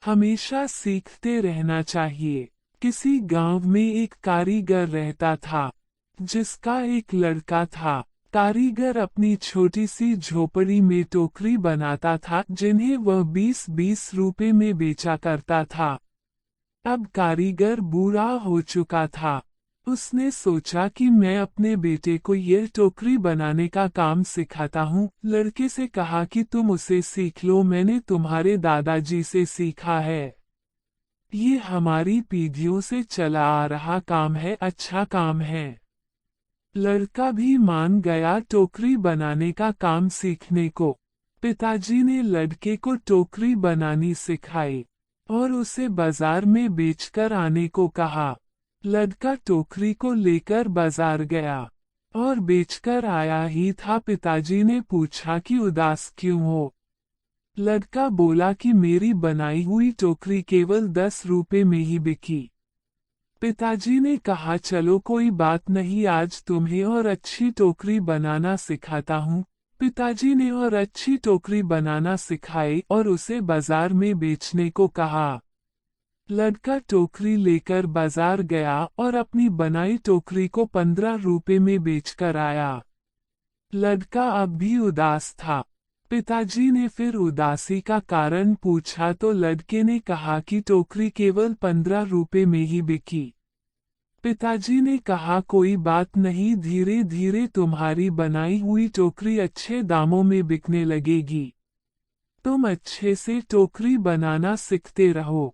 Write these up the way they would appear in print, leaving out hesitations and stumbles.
हमेशा सीखते रहना चाहिए। किसी गांव में एक कारीगर रहता था, जिसका एक लड़का था। कारीगर अपनी छोटी सी झोपड़ी में टोकरी बनाता था, जिन्हें वह 20-20 रुपए में बेचा करता था। अब कारीगर बूढ़ा हो चुका था। उसने सोचा कि मैं अपने बेटे को यह टोकरी बनाने का काम सिखाता हूँ। लड़के से कहा कि तुम उसे सीख लो, मैंने तुम्हारे दादाजी से सीखा है। ये हमारी पीढ़ियों से चला आ रहा काम है, अच्छा काम है। लड़का भी मान गया टोकरी बनाने का काम सीखने को। पिताजी ने लड़के को टोकरी बनानी सिखाई और उसे बाजार में बेचकर आने को कहा। लड़का टोकरी को लेकर बाजार गया और बेचकर आया ही था। पिताजी ने पूछा कि उदास क्यों हो। लड़का बोला कि मेरी बनाई हुई टोकरी केवल 10 रुपए में ही बिकी। पिताजी ने कहा चलो कोई बात नहीं, आज तुम्हें और अच्छी टोकरी बनाना सिखाता हूँ। पिताजी ने और अच्छी टोकरी बनाना सिखाई और उसे बाजार में बेचने को कहा। लड़का टोकरी लेकर बाजार गया और अपनी बनाई टोकरी को 15 रुपए में बेचकर आया। लड़का अब भी उदास था। पिताजी ने फिर उदासी का कारण पूछा तो लड़के ने कहा कि टोकरी केवल 15 रुपए में ही बिकी। पिताजी ने कहा कोई बात नहीं, धीरे धीरे तुम्हारी बनाई हुई टोकरी अच्छे दामों में बिकने लगेगी। तुम अच्छे से टोकरी बनाना सीखते रहो।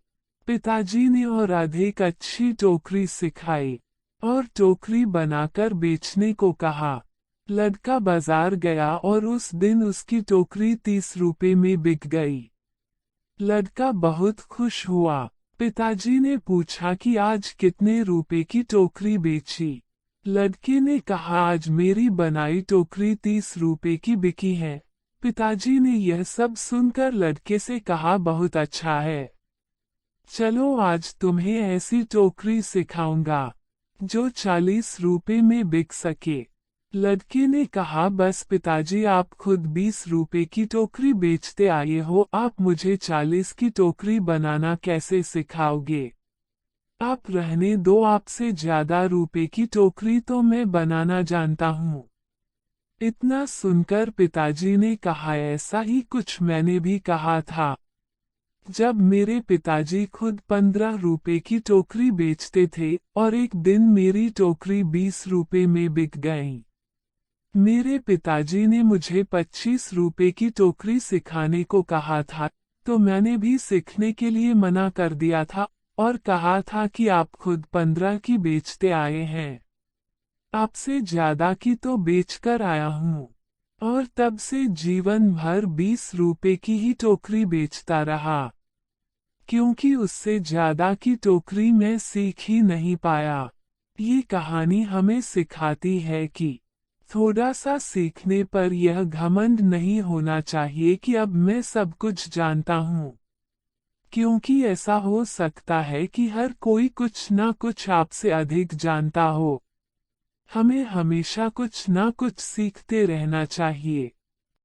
पिताजी ने और अधिक अच्छी टोकरी सिखाई और टोकरी बनाकर बेचने को कहा। लड़का बाजार गया और उस दिन उसकी टोकरी 30 रुपए में बिक गई। लड़का बहुत खुश हुआ। पिताजी ने पूछा कि आज कितने रुपए की टोकरी बेची। लड़के ने कहा आज मेरी बनाई टोकरी 30 रुपए की बिकी है। पिताजी ने यह सब सुनकर लड़के से कहा बहुत अच्छा है, चलो आज तुम्हें ऐसी टोकरी सिखाऊंगा जो 40 रुपए में बिक सके। लड़के ने कहा बस पिताजी, आप खुद 20 रुपए की टोकरी बेचते आए हो, आप मुझे 40 की टोकरी बनाना कैसे सिखाओगे? आप रहने दो, आपसे ज्यादा रुपए की टोकरी तो मैं बनाना जानता हूँ। इतना सुनकर पिताजी ने कहा ऐसा ही कुछ मैंने भी कहा था। जब मेरे पिताजी खुद 15 रुपए की टोकरी बेचते थे और एक दिन मेरी टोकरी 20 रुपए में बिक गई। मेरे पिताजी ने मुझे 25 रुपए की टोकरी सिखाने को कहा था, तो मैंने भी सीखने के लिए मना कर दिया था और कहा था कि आप खुद 15 की बेचते आए हैं, आपसे ज्यादा की तो बेचकर आया हूँ। और तब से जीवन भर 20 रुपए की ही टोकरी बेचता रहा, क्योंकि उससे ज्यादा की टोकरी मैं सीख ही नहीं पाया। ये कहानी हमें सिखाती है कि थोड़ा सा सीखने पर यह घमंड नहीं होना चाहिए कि अब मैं सब कुछ जानता हूँ, क्योंकि ऐसा हो सकता है कि हर कोई कुछ ना कुछ आपसे अधिक जानता हो। हमें हमेशा कुछ ना कुछ सीखते रहना चाहिए।